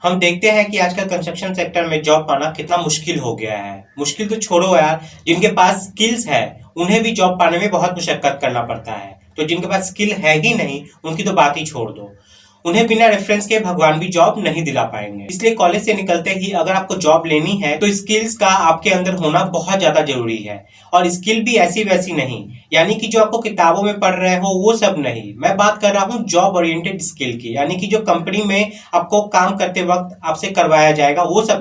हम देखते हैं कि आजकल कंस्ट्रक्शन सेक्टर में जॉब पाना कितना मुश्किल हो गया है। मुश्किल तो छोड़ो यार, जिनके पास स्किल्स है उन्हें भी जॉब पाने में बहुत मुशक्कत करना पड़ता है। तो जिनके पास स्किल है ही नहीं, उनकी तो बात ही छोड़ दो। उन्हें बिना रेफरेंस के भगवान भी जॉब नहीं दिला पाएंगे। इसलिए कॉलेज से निकलते ही अगर आपको जॉब लेनी है तो स्किल्स का आपके अंदर होना बहुत ज्यादा जरूरी है। और स्किल भी ऐसी वैसी नहीं, यानी कि जो आपको किताबों में पढ़ रहे हो वो सब नहीं। मैं बात कर रहा हूँ जॉब ओरिएंटेड स्किल की, यानी कि जो कंपनी में आपको काम करते वक्त आपसे करवाया जाएगा वो सब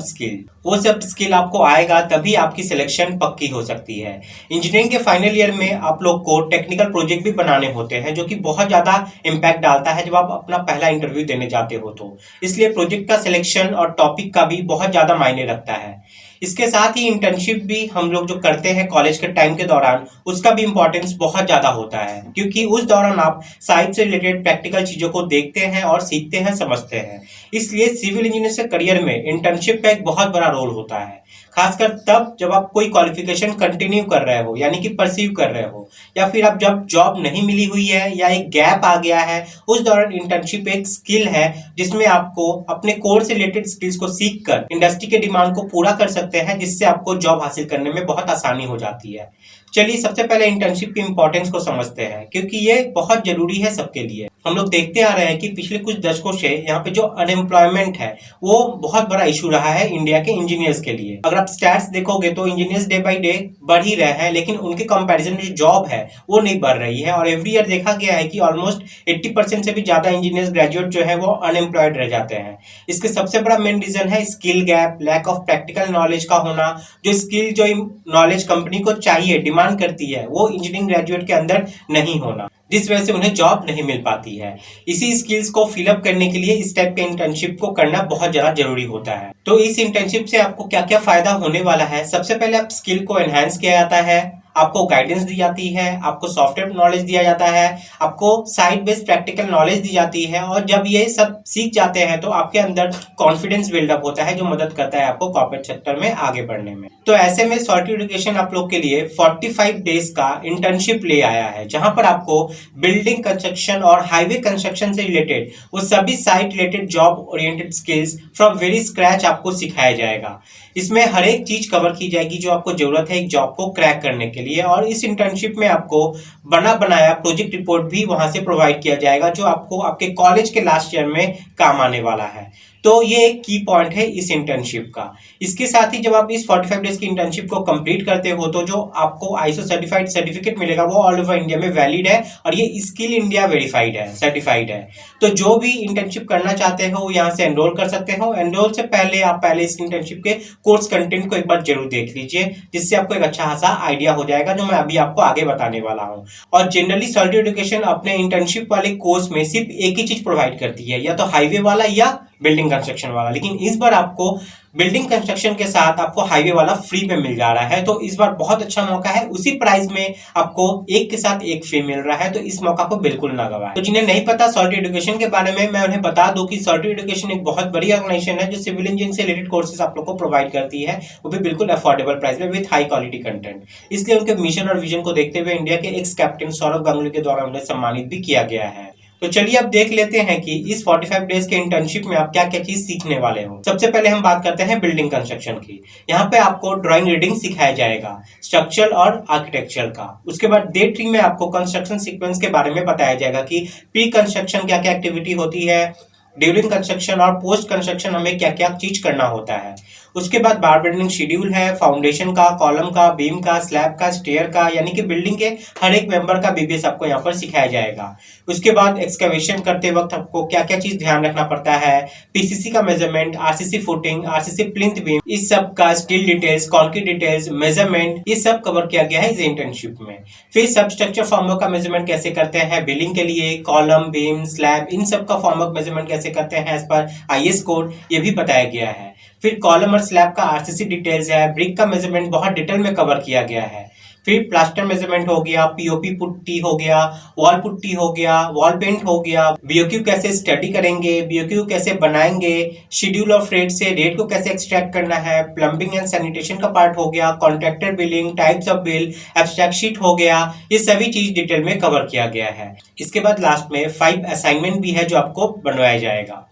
स्किल आपको आएगा, तभी आपकी सिलेक्शन पक्की हो सकती है। इंजीनियरिंग के फाइनल ईयर में आप लोग को टेक्निकल प्रोजेक्ट भी बनाने होते हैं, जो कि बहुत ज़्यादा इम्पैक्ट डालता है जब आप अपना पहला इंटरव्यू देने जाते हो तो। इसलिए प्रोजेक्ट का सिलेक्शन और टॉपिक का भी बहुत ज़्यादा मायने रखता है। इसके साथ ही इंटर्नशिप भी हम लोग जो करते हैं कॉलेज के टाइम के दौरान, उसका भी इम्पोर्टेंस बहुत ज़्यादा होता है, क्योंकि उस दौरान आप साइंस से रिलेटेड प्रैक्टिकल चीज़ों को देखते हैं और सीखते हैं, समझते हैं। इसलिए सिविल इंजीनियर के करियर में इंटर्नशिप का एक बहुत बड़ा रोल होता है। खासकर तब जब आप कोई क्वालिफिकेशन कंटिन्यू कर रहे हो, यानी कि परसीव कर रहे हो, या फिर आप जब जॉब नहीं मिली हुई है या एक गैप आ गया है, उस दौरान इंटर्नशिप एक स्किल है जिसमें आपको अपने कोर से रिलेटेड स्किल्स को सीख कर इंडस्ट्री के डिमांड को पूरा कर सकते हैं, जिससे आपको जॉब हासिल करने में बहुत आसानी हो जाती है। चलिए सबसे पहले इंटर्नशिप की इंपॉर्टेंस को समझते हैं, क्योंकि ये बहुत जरूरी है सबके लिए। हम लोग देखते आ रहे हैं कि पिछले कुछ दशकों से यहाँ पे जो अनएम्प्लॉयमेंट है वो बहुत बड़ा इशू रहा है इंडिया के इंजीनियर्स के लिए। अगर आप स्टैट्स देखोगे तो इंजीनियर्स डे बाय डे बढ़ ही रहे हैं, लेकिन उनके कंपैरिजन में जो जॉब है वो नहीं बढ़ रही है। और एवरी ईयर देखा गया है कि ऑलमोस्ट 80% से भी ज्यादा इंजीनियर्स ग्रेजुएट जो है वो अनएम्प्लॉयड रह जाते हैं। इसके सबसे बड़ा मेन रीजन है skill gap, lack of practical knowledge का होना। जो स्किल जो नॉलेज कंपनी को चाहिए, डिमांड करती है, वो इंजीनियरिंग ग्रेजुएट के अंदर नहीं होना, जिस वजह से उन्हें जॉब नहीं मिल पाती है। इसी स्किल्स को फिलअप करने के लिए इस टाइप के इंटर्नशिप को करना बहुत ज्यादा जरूरी होता है। तो इस इंटर्नशिप से आपको क्या क्या फायदा होने वाला है? सबसे पहले आप स्किल को एनहांस किया जाता है, आपको गाइडेंस दी जाती है, आपको सॉफ्टवेयर नॉलेज दिया जाता है, आपको साइट बेस्ड प्रैक्टिकल नॉलेज दी जाती है। और जब ये सब सीख जाते हैं तो आपके अंदर कॉन्फिडेंस बिल्डअप होता है, जो मदद करता है आपको कॉर्पोरेट सेक्टर में आगे बढ़ने में। तो ऐसे में सॉल्टी एजुकेशन आप लोग के लिए 45 डेज का इंटर्नशिप ले आया है, जहां पर आपको बिल्डिंग कंस्ट्रक्शन और हाईवे कंस्ट्रक्शन से रिलेटेड वो सभी site related job oriented skills from very scratch आपको सिखाया जाएगा। इसमें हर एक चीज कवर की जाएगी जो आपको जरूरत है एक जॉब को क्रैक करने के लिए। और इस इंटर्नशिप में आपको बना बनाया प्रोजेक्ट रिपोर्ट भी वहां से प्रोवाइड किया जाएगा, जो आपको आपके कॉलेज के लास्ट ईयर में काम आने वाला है। तो ये एक की पॉइंट है इस इंटर्नशिप का। इसके साथ ही जब आप इस 45 डेज की इंटर्नशिप को कंप्लीट करते हो तो जो आपको आईएसओ सर्टिफाइड सर्टिफिकेट मिलेगा वो ऑल ओवर इंडिया में वैलिड है, और ये स्किल इंडिया वेरीफाइड है, सर्टिफाइड है। तो जो भी इंटर्नशिप करना चाहते हो वो यहाँ से एनरोल कर सकते हो। एनरोल से पहले आप पहले इस इंटर्नशिप के कोर्स कंटेंट को एक बार जरूर देख लीजिए, जिससे आपको एक अच्छा खासा आइडिया हो जाएगा, जो मैं अभी आपको आगे बताने वाला हूँ। और जनरली सॉल्टी एजुकेशन अपने इंटर्नशिप वाले कोर्स में सिर्फ एक ही चीज प्रोवाइड करती है, या तो हाईवे वाला या बिल्डिंग कंस्ट्रक्शन वाला। लेकिन इस बार आपको बिल्डिंग कंस्ट्रक्शन के साथ आपको हाईवे वाला फ्री में मिल जा रहा है, तो इस बार बहुत अच्छा मौका है। उसी प्राइस में आपको एक के साथ एक फ्री मिल रहा है, तो इस मौका को बिल्कुल ना गवाएं। तो जिन्हें नहीं पता सॉल्टी एजुकेशन के बारे में, मैं उन्हें बता दूं कि सॉल्टी एजुकेशन एक बहुत बड़ी ऑर्गेनाइजेशन है जो सिविल इंजीनियरिंग से रिलेटेड कोर्सेज आप लोग को प्रोवाइड करती है, वो भी बिल्कुल अफोर्डेबल प्राइस में विद हाई क्वालिटी कंटेंट। इसलिए उनके मिशन और विजन को देखते हुए इंडिया के एक्स कैप्टन सौरव गांगुली के द्वारा उन्हें सम्मानित भी किया गया है। तो चलिए अब देख लेते हैं कि इस 45 डेज के इंटर्नशिप में आप क्या क्या चीज सीखने वाले हो। सबसे पहले हम बात करते हैं बिल्डिंग कंस्ट्रक्शन की। यहाँ पे आपको ड्राइंग रीडिंग सिखाया जाएगा, स्ट्रक्चरल और आर्किटेक्चर का। उसके बाद डे 3 में आपको कंस्ट्रक्शन सीक्वेंस के बारे में बताया जाएगा कि प्री कंस्ट्रक्शन क्या क्या एक्टिविटी होती है, ड्यूरिंग कंस्ट्रक्शन और पोस्ट कंस्ट्रक्शन हमें क्या क्या चीज करना होता है। उसके बाद बार बेंडिंग शेड्यूल है, फाउंडेशन का, कॉलम का, बीम का, स्लैब का, स्टेयर का, यानी कि बिल्डिंग के हर एक मेंबर का बीबीएस आपको यहाँ पर सिखाया जाएगा। उसके बाद एक्सकवेशन करते वक्त आपको क्या क्या चीज ध्यान रखना पड़ता है, पीसीसी का measurement, RCC footing, RCC plinth beam, इस सब का steel details, concrete details, measurement, ये सब कवर किया गया है इस इंटर्नशिप में। फिर सब स्ट्रक्चर फॉर्मवर्क का मेजरमेंट कैसे करते हैं बिल्डिंग के लिए, कॉलम, बीम, स्लैब, इन सब का फॉर्मवर्क मेजरमेंट कैसे करते हैं एज पर आईएस कोड, ये भी बताया गया है। फिर कॉलम और स्लैब का आरसीसी डिटेल्स है, ब्रिक का मेजरमेंट बहुत डिटेल में कवर किया गया है। फिर प्लास्टर मेजरमेंट हो गया, पीओपी पुट्टी हो गया, वॉल पुट्टी हो गया, वॉल पेंट हो गया, बीओक्यू कैसे स्टडी करेंगे, बीओक्यू कैसे बनाएंगे, शेड्यूल ऑफ रेट से रेट को कैसे एक्सट्रैक्ट करना है, प्लम्बिंग एंड सैनिटेशन का पार्ट हो गया, contractor billing, types of bill, abstract sheet हो गया, ये सभी चीज डिटेल में कवर किया गया है। इसके बाद लास्ट में 5 असाइनमेंट भी है जो आपको बनवाया जाएगा।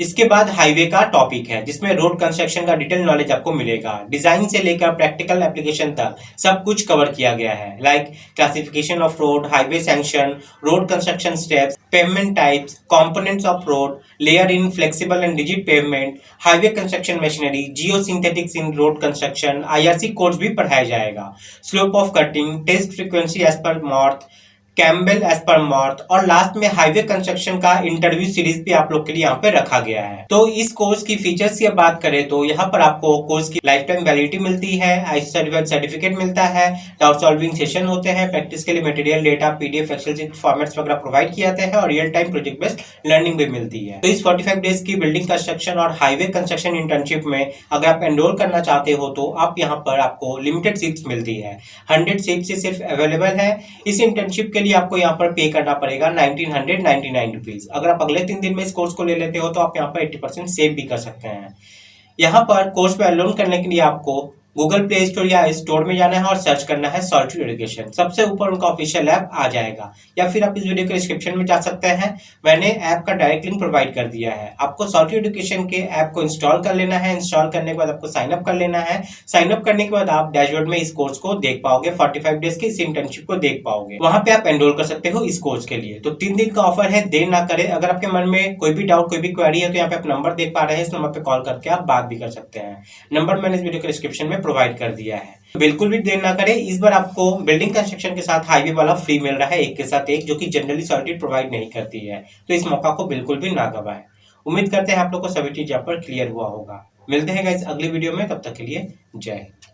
इसके बाद हाईवे का टॉपिक है जिसमें रोड कंस्ट्रक्शन का डिटेल नॉलेज आपको मिलेगा। डिजाइन से लेकर प्रैक्टिकल एप्लीकेशन तक सब कुछ कवर किया गया है, like classification of road, highway sanction, road construction steps, pavement types, components of road, layer in flexible and rigid pavement, highway construction machinery, geo synthetics in road construction, IRC codes भी पढ़ाया जाएगा। Slope of cutting, test frequency as per MoRTH, camber as per MoRTH, और last में highway construction का interview series भी आप लोग के लिए यहाँ पे रखा गया है। तो इस कोर्स की फीचर्स की बात करें तो यहाँ पर आपको कोर्स की लाइफ टाइम वैलिडिटी मिलती है, ISO सर्टिफाइड सर्टिफिकेट मिलता है, डाउट सॉल्विंग सेशन होते हैं, प्रैक्टिस के लिए material, data, PDF, excel sheet formats वगैरह प्रोवाइड किए जाते हैं और real time project based learning भी मिलती है। तो इस 45 डेज की बिल्डिंग कंस्ट्रक्शन और हाईवे कंस्ट्रक्शन इंटर्नशिप में अगर आप एनरोल करना चाहते हो तो आप यहाँ पर आपको लिमिटेड सीट्स मिलती है, 100 सीट से सिर्फ अवेलेबल है। इस इंटर्नशिप के लिए आपको यहाँ पर पे करना पड़ेगा 1999 रुपीज। अगर आप अगले 3 दिन में इस कोर्स को ले लेते हो तो आप यहाँ पर 80% सेव भी कर सकते हैं। यहाँ पर कोर्स में एनरोल करने के लिए आपको गूगल प्ले स्टोर या स्टोर में जाना है और सर्च करना है सॉलिट्यूड एजुकेशन। सबसे ऊपर उनका ऑफिशियल ऐप आ जाएगा, या फिर आप इस वीडियो के डिस्क्रिप्शन में जा सकते हैं, मैंने ऐप का डायरेक्ट लिंक प्रोवाइड कर दिया है। आपको सॉलिट्यूड एजुकेशन के ऐप को इंस्टॉल कर लेना है। इंस्टॉल करने के बाद आपको साइन अप कर लेना है। साइन अप करने के बाद आप डैशबोर्ड में इस कोर्स को देख पाओगे, 45 डेज की इस इंटर्नशिप को देख पाओगे। वहां पे आप एनरोल कर सकते हो इस कोर्स के लिए। तो 3 दिन का ऑफर है, देर ना करें। अगर आपके मन में कोई भी डाउट, कोई भी क्वेरी है तो यहाँ पे आप नंबर देख पा रहे हैं, इस नंबर पे कॉल करके आप बात भी कर सकते हैं। नंबर मैंने इस वीडियो के डिस्क्रिप्शन में प्रोवाइड कर दिया है। बिल्कुल भी देर ना करें। इस बार आपको बिल्डिंग कंस्ट्रक्शन के साथ हाईवे वाला फ्री मिल रहा है, एक के साथ एक, जो कि जनरली सॉलिट्यूड प्रोवाइड नहीं करती है। तो इस मौका को बिल्कुल भी ना गवाएं। उम्मीद करते हैं आप लोग को सभी चीज यहाँ पर क्लियर हुआ होगा। मिलते हैं गाइस अगली वीडियो में, तब तक के लिए जय हिंद।